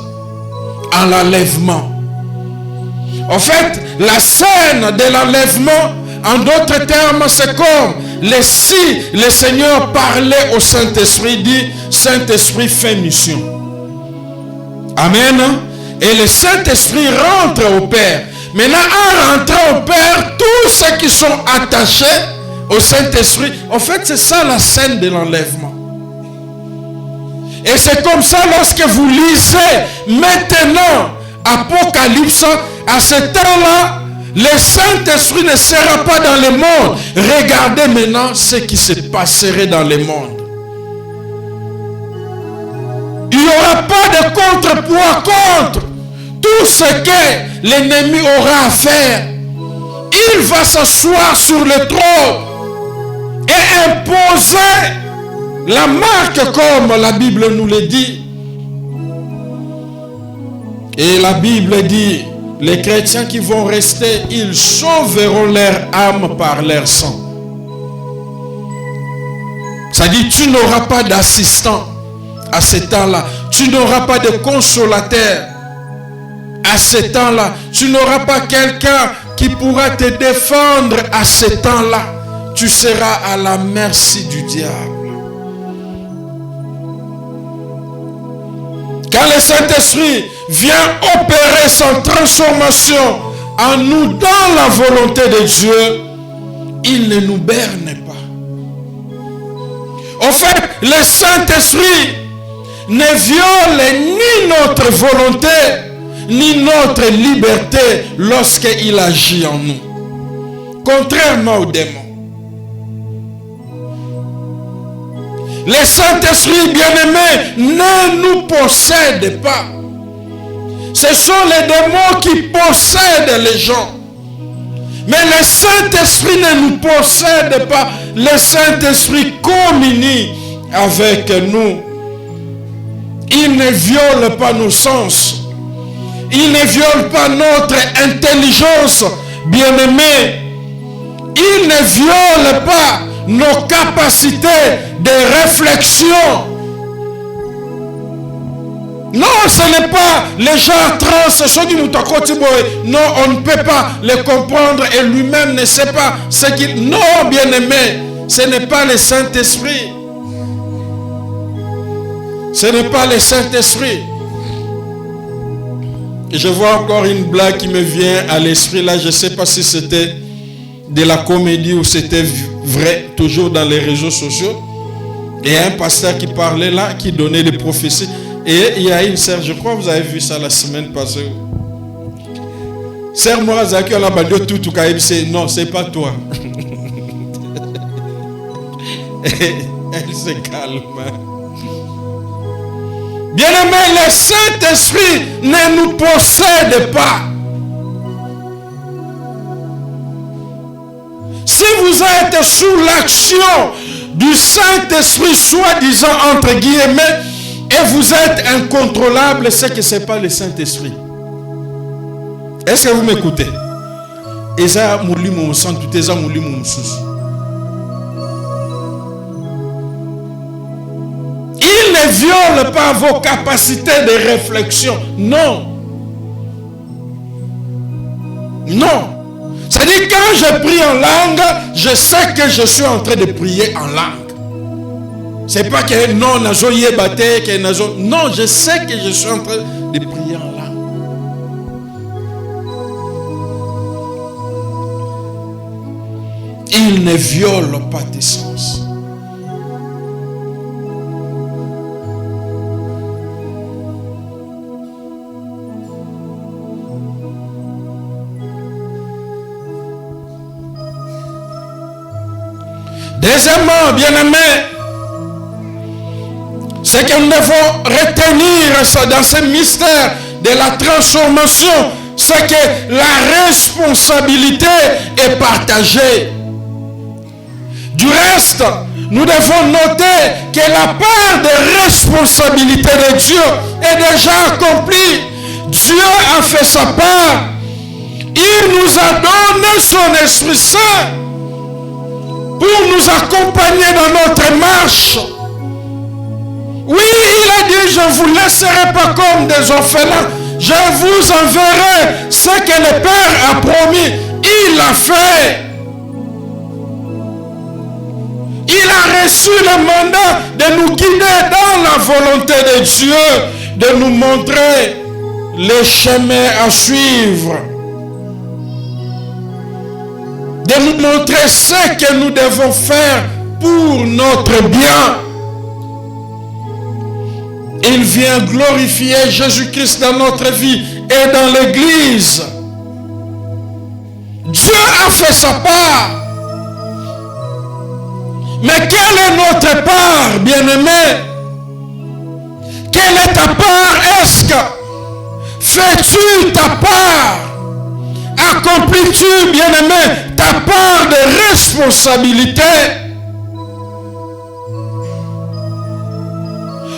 en l'enlèvement. En fait, la scène de l'enlèvement, en d'autres termes, c'est comme si le Seigneur parlait au Saint-Esprit, dit, Saint-Esprit fait mission. Amen. Et le Saint-Esprit rentre au Père. Maintenant, en rentrant au Père, tous ceux qui sont attachés au Saint-Esprit, en fait, c'est ça la scène de l'enlèvement. Et c'est comme ça, lorsque vous lisez maintenant Apocalypse, à ce temps-là, le Saint-Esprit ne sera pas dans le monde. Regardez maintenant ce qui se passerait dans le monde. Il n'y aura pas de contrepoids contre tout ce que l'ennemi aura à faire. Il va s'asseoir sur le trône et imposer la marque comme la Bible nous le dit. Et la Bible dit, les chrétiens qui vont rester, ils sauveront leur âme par leur sang. Ça dit, tu n'auras pas d'assistant à ce temps-là. Tu n'auras pas de consolateur à ce temps-là. Tu n'auras pas quelqu'un qui pourra te défendre à ce temps-là. Tu seras à la merci du diable. Quand le Saint-Esprit vient opérer son transformation en nous dans la volonté de Dieu, il ne nous berne pas. En fait, le Saint-Esprit ne viole ni notre volonté, ni notre liberté lorsqu'il agit en nous. Contrairement aux démons. Le Saint-Esprit, bien-aimé, ne nous possède pas. Ce sont les démons qui possèdent les gens. Mais le Saint-Esprit ne nous possède pas. Le Saint-Esprit communie avec nous. Il ne viole pas nos sens. Il ne viole pas notre intelligence, bien-aimé. Il ne viole pas nos capacités de réflexion. Non, ce n'est pas les gens trans. Non, on ne peut pas les comprendre et lui-même ne sait pas ce qu'il... Non, bien-aimé, ce n'est pas le Saint-Esprit. Ce n'est pas le Saint-Esprit. Et je vois encore une blague qui me vient à l'esprit là. Je ne sais pas si c'était de la comédie ou c'était vrai, toujours dans les réseaux sociaux. Et un pasteur qui parlait là, qui donnait des prophéties. Et il y a une sœur, je crois que vous avez vu ça la semaine passée. Sœur Morazaki, elle a bandu tout non, c'est pas toi. Elle se calme. Bien-aimé, le Saint-Esprit ne nous possède pas. Si vous êtes sous l'action du Saint-Esprit, soi-disant entre guillemets, et vous êtes incontrôlable, c'est que ce n'est pas le Saint-Esprit. Est-ce que vous m'écoutez? Il ne viole pas vos capacités de réflexion. Non. Non. C'est-à-dire quand je prie en langue, je sais que je suis en train de prier en langue. C'est pas que non, non, je sais que je suis en train de prier en langue. Il ne viole pas tes sens. Deuxièmement, bien-aimés, ce que nous devons retenir dans ce mystère de la transformation, c'est que la responsabilité est partagée. Du reste, nous devons noter que la part de responsabilité de Dieu est déjà accomplie. Dieu a fait sa part. Il nous a donné son Esprit Saint pour nous accompagner dans notre marche. Oui, il a dit, je ne vous laisserai pas comme des orphelins. Je vous enverrai ce que le Père a promis. Il l'a fait. Il a reçu le mandat de nous guider dans la volonté de Dieu, de nous montrer les chemins à suivre, de nous montrer ce que nous devons faire pour notre bien. Il vient glorifier Jésus-Christ dans notre vie et dans l'Église. Dieu a fait sa part. Mais quelle est notre part, bien-aimé? Quelle est ta part? Est-ce que fais-tu ta part? Accomplis-tu, bien-aimé, ta part de responsabilité?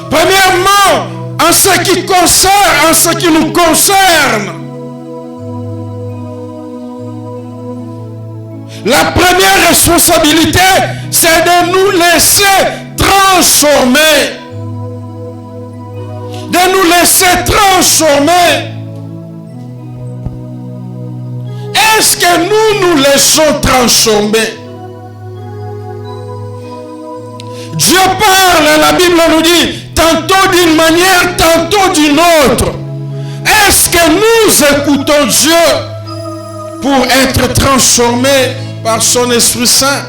Premièrement, en ce qui nous concerne, la première responsabilité, c'est de nous laisser transformer. De nous laisser transformer. Est-ce que nous nous laissons transformer? Dieu parle, la Bible nous dit, tantôt d'une manière, tantôt d'une autre. Est-ce que nous écoutons Dieu pour être transformés par son Esprit Saint?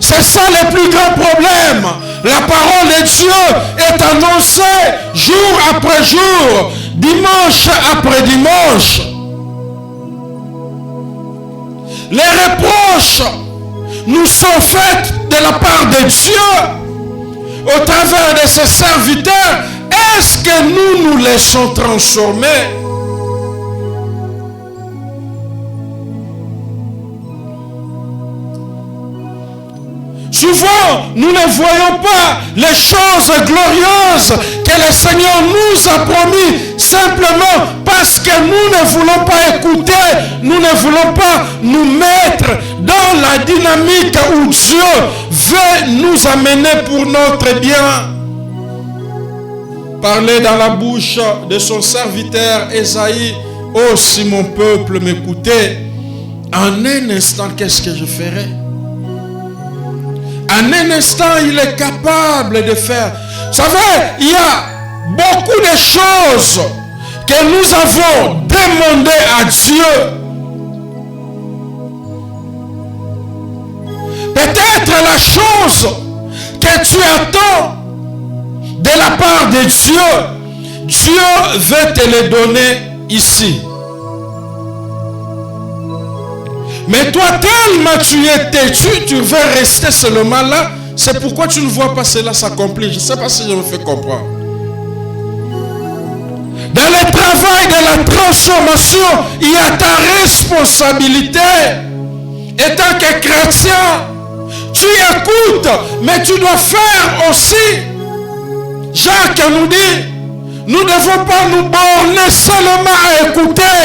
C'est ça le plus grand problème. La parole de Dieu est annoncée jour après jour, dimanche après dimanche. Les reproches nous sont faits de la part de Dieu au travers de ses serviteurs. Est-ce que nous nous laissons transformer? Souvent, nous ne voyons pas les choses glorieuses que le Seigneur nous a promis simplement parce que nous ne voulons pas écouter, nous ne voulons pas nous mettre dans la dynamique où Dieu veut nous amener pour notre bien. Parler dans la bouche de son serviteur Ésaïe, « Oh, si mon peuple m'écoutait, en un instant, qu'est-ce que je ferais? » En un instant, il est capable de faire. Vous savez, il y a beaucoup de choses que nous avons demandées à Dieu. Peut-être la chose que tu attends de la part de Dieu, Dieu veut te le donner ici. Mais toi, tellement tu es têtu, tu veux rester seulement là. C'est pourquoi tu ne vois pas cela s'accomplir. Je ne sais pas si je me fais comprendre. Dans le travail de la transformation, il y a ta responsabilité. Étant que chrétien, Tu écoutes, mais tu dois faire aussi. Jacques nous dit, nous ne devons pas nous borner seulement à écouter,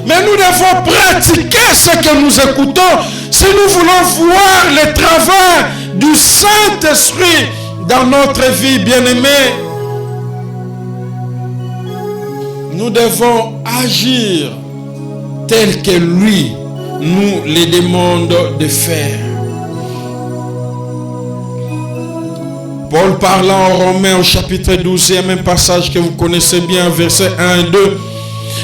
mais nous devons pratiquer ce que nous écoutons si nous voulons voir les travaux du Saint-Esprit dans notre vie, bien-aimés. Nous devons agir tel que lui nous les demande de faire. Paul parlant en Romains au chapitre 12, et même passage que vous connaissez bien, versets 1 et 2,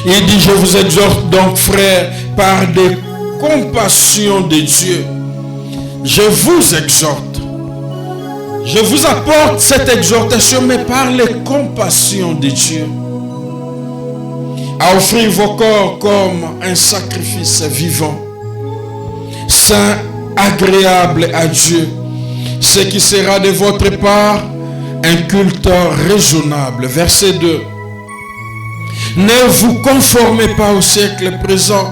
il dit, je vous exhorte donc, frères, par des compassions de Dieu. Je vous exhorte. Je vous apporte cette exhortation, mais par les compassions de Dieu, à offrir vos corps comme un sacrifice vivant, saint, agréable à Dieu, ce qui sera de votre part un culte raisonnable. Verset 2. Ne vous conformez pas au siècle présent,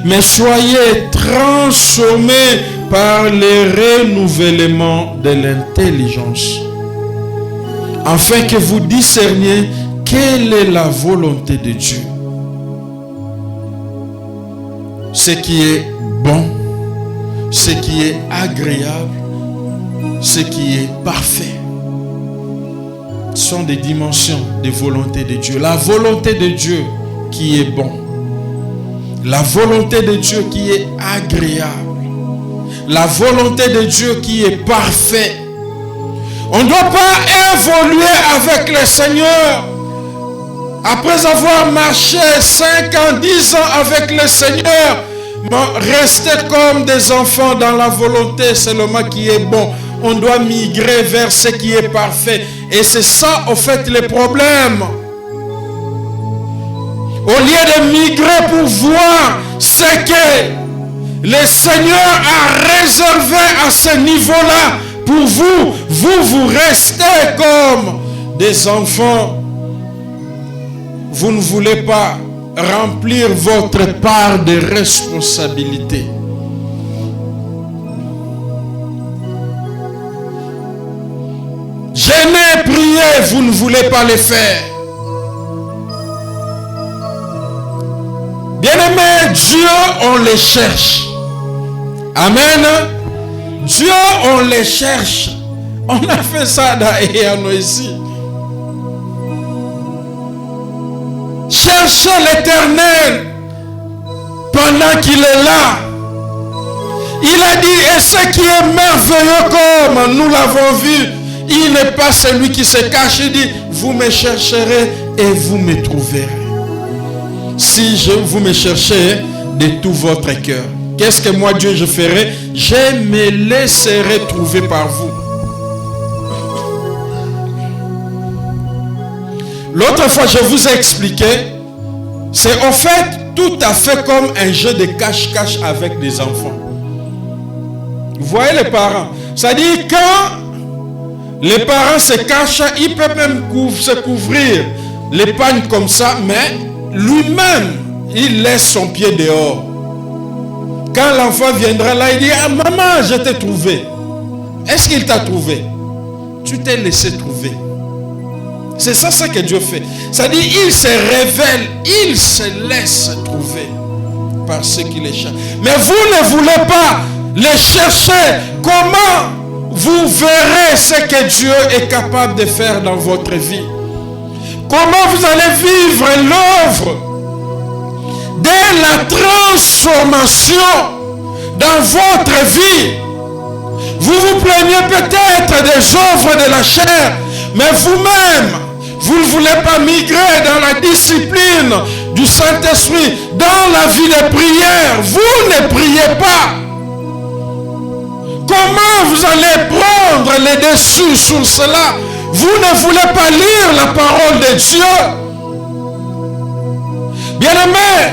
mais soyez transformés par le renouvellement de l'intelligence, afin que vous discerniez quelle est la volonté de Dieu, ce qui est bon, ce qui est agréable, ce qui est parfait. Ce sont des dimensions de volonté de Dieu. La volonté de Dieu qui est bon, la volonté de Dieu qui est agréable, la volonté de Dieu qui est parfait. On ne doit pas évoluer avec le Seigneur après avoir marché 5 ans, 10 ans avec le Seigneur, rester comme des enfants dans la volonté seulement qui est bon. On doit migrer vers ce qui est parfait. Et c'est ça, au fait, le problème. Au lieu de migrer pour voir ce que le Seigneur a réservé à ce niveau-là pour vous, vous restez comme des enfants. Vous ne voulez pas remplir votre part de responsabilité. Jeûner, prier, vous ne voulez pas le faire. Bien-aimés, Dieu, on les cherche. Amen. Dieu, on les cherche. On a fait ça dans Eano ici. Cherchez l'Éternel pendant qu'il est là. Il a dit, et ce qui est merveilleux comme nous l'avons vu, il n'est pas celui qui se cache. Il dit, vous me chercherez et vous me trouverez. Si vous me cherchez de tout votre cœur. Qu'est-ce que moi, Dieu, je ferai? Je me laisserai trouver par vous. L'autre fois, je vous ai expliqué, c'est en fait tout à fait comme un jeu de cache-cache avec des enfants. Vous voyez les parents? C'est-à-dire quand les parents se cachent, ils peuvent même se couvrir les pagnes comme ça, mais lui-même, il laisse son pied dehors. Quand l'enfant viendra là, il dit, ah maman, je t'ai trouvé. Est-ce qu'il t'a trouvé? Tu t'es laissé trouver. C'est ça que Dieu fait. C'est-à-dire, il se révèle, il se laisse trouver par ceux qui les cherchent. Mais vous ne voulez pas les chercher. Comment vous verrez ce que Dieu est capable de faire dans votre vie? Comment vous allez vivre l'œuvre de la transformation dans votre vie? Vous vous plaignez peut-être des œuvres de la chair, mais vous-même, vous ne voulez pas migrer dans la discipline du Saint-Esprit, dans la vie de prière. Vous ne priez pas. Comment vous allez prendre les dessus sur cela? Vous ne voulez pas lire la parole de Dieu. Bien-aimés,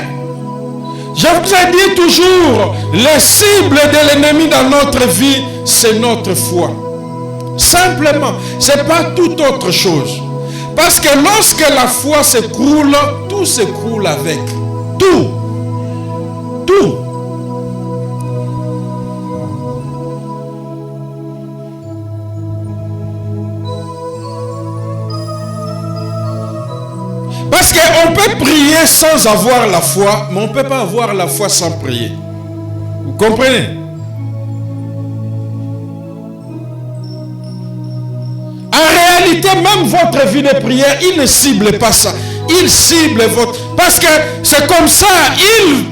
je vous ai dit toujours, les cibles de l'ennemi dans notre vie, c'est notre foi. Simplement, ce n'est pas toute autre chose. Parce que lorsque la foi s'écroule, tout s'écroule avec. Tout. on peut prier sans avoir la foi, mais on ne peut pas avoir la foi sans prier. Vous comprenez? En réalité, même votre vie de prière, il ne cible pas ça. Il cible votre... Parce que c'est comme ça, il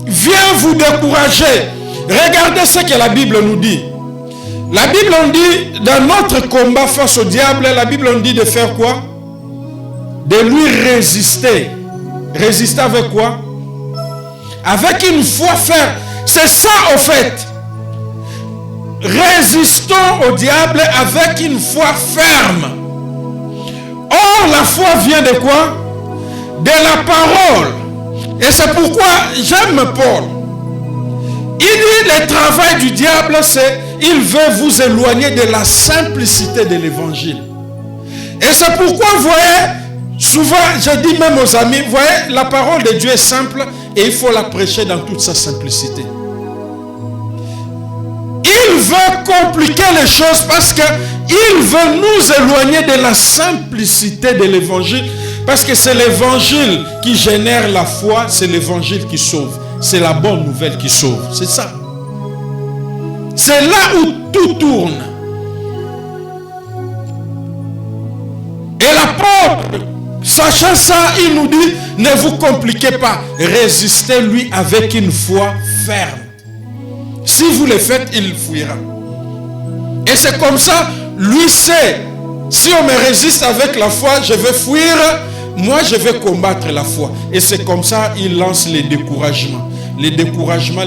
vient vous décourager. Regardez ce que la Bible nous dit. La Bible nous dit, dans notre combat face au diable, la Bible nous dit de faire quoi? De lui résister. Résister avec quoi? Avec une foi ferme. C'est ça au fait. Résistons au diable avec une foi ferme. Or, la foi vient de quoi? De la parole. Et c'est pourquoi j'aime Paul. Il dit le travail du diable, c'est il veut vous éloigner de la simplicité de l'évangile. Et c'est pourquoi, vous voyez, souvent, je dis même aux amis, vous voyez, la parole de Dieu est simple et il faut la prêcher dans toute sa simplicité. Il veut compliquer les choses parce qu'il veut nous éloigner de la simplicité de l'évangile. Parce que c'est l'évangile qui génère la foi, c'est l'évangile qui sauve. C'est la bonne nouvelle qui sauve. C'est ça. C'est là où tout tourne. Et l'apôtre, sachant ça, il nous dit, ne vous compliquez pas. Résistez-lui avec une foi ferme. Si vous le faites, il fuira. Et c'est comme ça, lui sait, si on me résiste avec la foi, je vais fuir, moi je vais combattre la foi. Et c'est comme ça, il lance les découragements. Les découragements.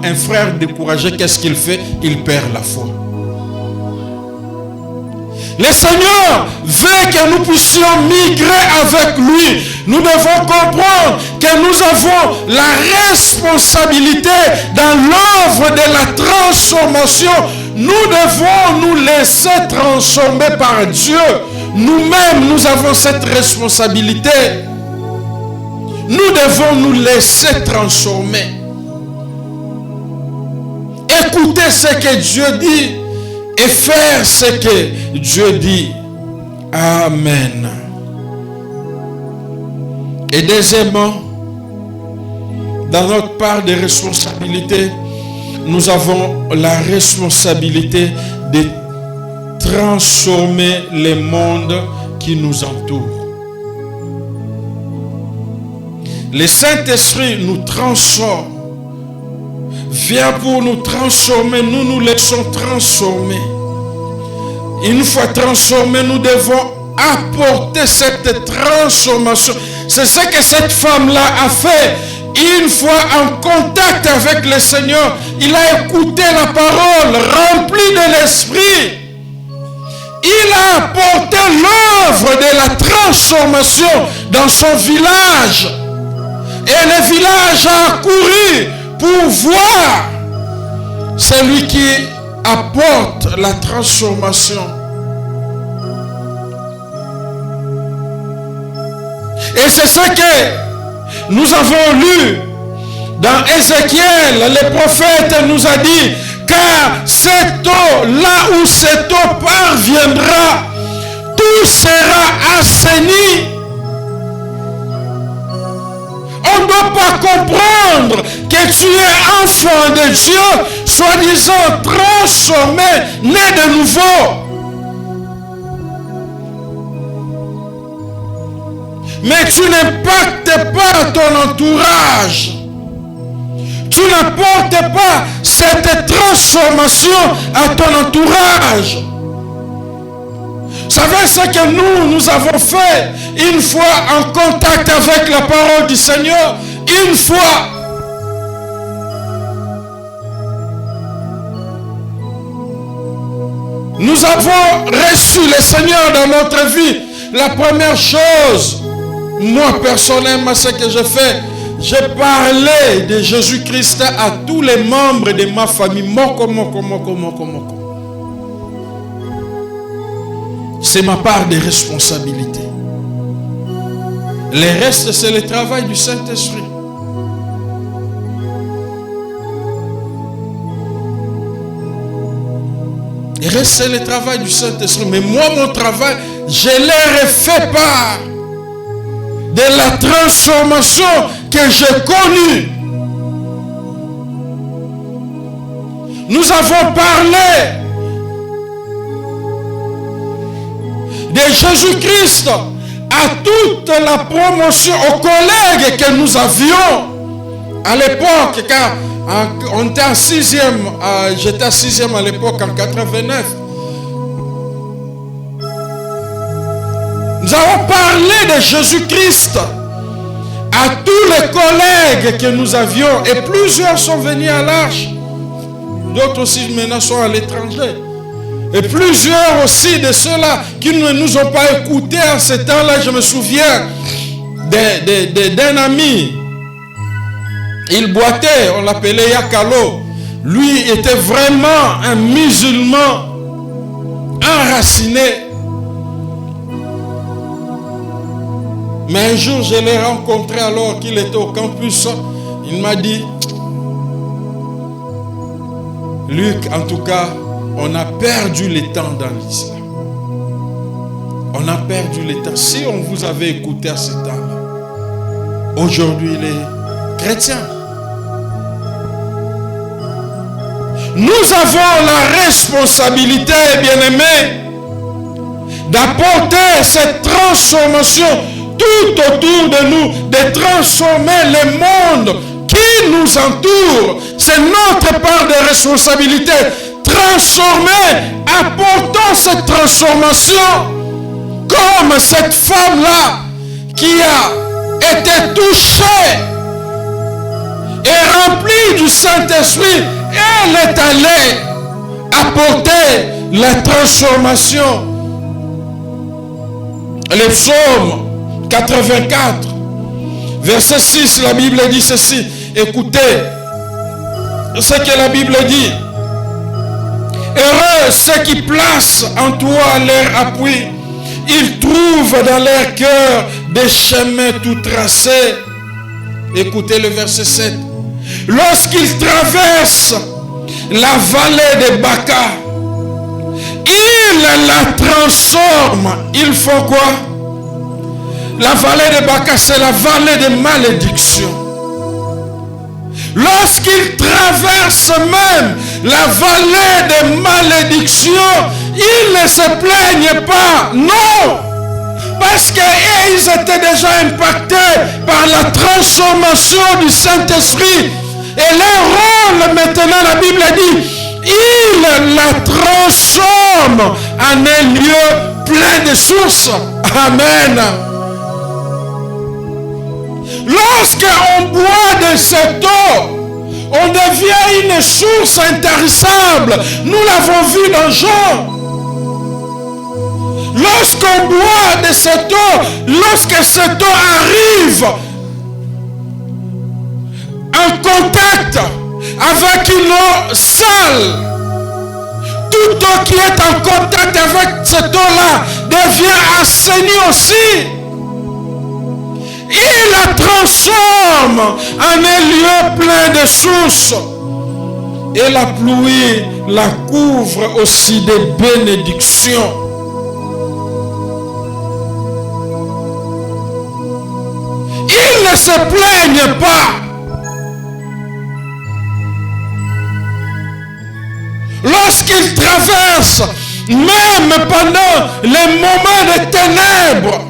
Un frère découragé, qu'est-ce qu'il fait? Il perd la foi. Le Seigneur veut que nous puissions migrer avec lui. Nous devons comprendre que nous avons la responsabilité dans l'œuvre de la transformation. Nous devons nous laisser transformer par Dieu. Nous-mêmes, nous avons cette responsabilité. Nous devons nous laisser transformer. Écoutez ce que Dieu dit et faire ce que Dieu dit. Amen. Et deuxièmement, dans notre part de responsabilité, nous avons la responsabilité de transformer le monde qui nous entoure. Le Saint-Esprit nous transforme, vient pour nous transformer, nous nous laissons transformer. Une fois transformés, nous devons apporter cette transformation. C'est ce que cette femme-là a fait. Une fois en contact avec le Seigneur, il a écouté la parole, rempli de l'Esprit. Il a apporté l'œuvre de la transformation dans son village. Et le village a couru pour voir celui qui apporte la transformation. Et c'est ce que nous avons lu dans Ézéchiel. Le prophète nous a dit, car cette eau, là où cette eau parviendra, tout sera assaini. On ne doit pas comprendre que tu es enfant de Dieu, soi-disant transformé, né de nouveau. Mais tu n'impactes pas ton entourage. Tu n'apportes pas cette transformation à ton entourage. Vous savez ce que nous avons fait une fois en contact avec la parole du Seigneur? Une fois. Nous avons reçu le Seigneur dans notre vie. La première chose, moi personnellement, ce que je fais, j'ai parlé de Jésus-Christ à tous les membres de ma famille. C'est ma part de responsabilité. Le reste, c'est le travail du Saint-Esprit. Le reste, c'est le travail du Saint-Esprit. Mais moi, mon travail, je leur ai fait part de la transformation que j'ai connue. Nous avons parlé de Jésus-Christ à toute la promotion aux collègues que nous avions à l'époque, car on était en 6e, j'étais en 6e à l'époque en 89. Nous avons parlé de Jésus-Christ à tous les collègues que nous avions, et plusieurs sont venus à l'Arche. D'autres aussi maintenant sont à l'étranger. Et plusieurs aussi de ceux-là qui ne nous ont pas écoutés en ce temps-là, je me souviens d'un ami. Il boitait, on l'appelait Yakalo. Lui était vraiment un musulman enraciné. Mais un jour, je l'ai rencontré alors qu'il était au campus. Il m'a dit, Luc, en tout cas, on a perdu le temps dans l'islam. On a perdu le temps. Si on vous avait écouté à ce temps-là, aujourd'hui les chrétiens, nous avons la responsabilité, bien-aimés, d'apporter cette transformation tout autour de nous, de transformer le monde qui nous entoure. C'est notre part de responsabilité. Transformer, apportons cette transformation comme cette femme-là qui a été touchée et remplie du Saint-Esprit. Elle est allée apporter la transformation. Le psaume 84, verset 6, la Bible dit ceci. Écoutez ce que la Bible dit. Heureux ceux qui placent en toi leur appui. Ils trouvent dans leur cœur des chemins tout tracés. Écoutez le verset 7. Lorsqu'ils traversent la vallée de Baca, ils la transforment. Ils font quoi? La vallée de Baca, c'est la vallée de malédiction. Lorsqu'ils traversent même la vallée de malédiction, ils ne se plaignent pas. Non! Parce qu'ils étaient déjà impactés par la transformation du Saint-Esprit. Et leur rôle, maintenant, la Bible dit, il la transforme en un lieu plein de sources. Amen. Lorsqu'on boit de cette eau, on devient une source intarissable. Nous l'avons vu dans Jean. Lorsqu'on boit de cette eau, lorsque cette eau arrive en contact avec une eau sale, toute eau qui est en contact avec cette eau-là devient assainie aussi. Il la transforme en un lieu plein de sources. Et la pluie la couvre aussi de bénédictions. Ils ne se plaignent pas. Lorsqu'ils traversent, même pendant les moments de ténèbres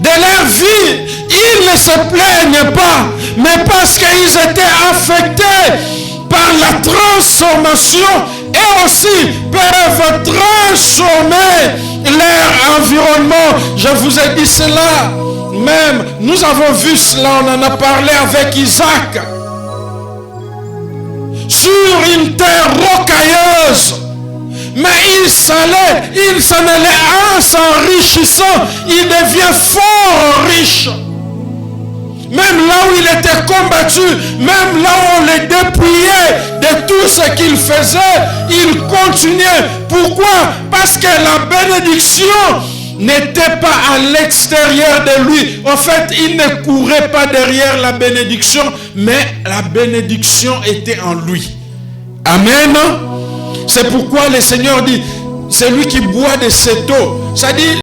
de leur vie, ils ne se plaignent pas, mais parce qu'ils étaient affectés par la transformation et aussi peuvent transformer leur environnement. Je vous ai dit cela, même nous avons vu cela, on en a parlé avec Isaac. Sur une terre rocailleuse, mais il s'en allait en s'enrichissant, il devient fort riche. Même là où il était combattu, même là où on le dépouillait de tout ce qu'il faisait, il continuait. Pourquoi? Parce que la bénédiction n'était pas à l'extérieur de lui. En fait, il ne courait pas derrière la bénédiction, mais la bénédiction était en lui. Amen. C'est pourquoi le Seigneur dit, celui qui boit de cette eau, ça dit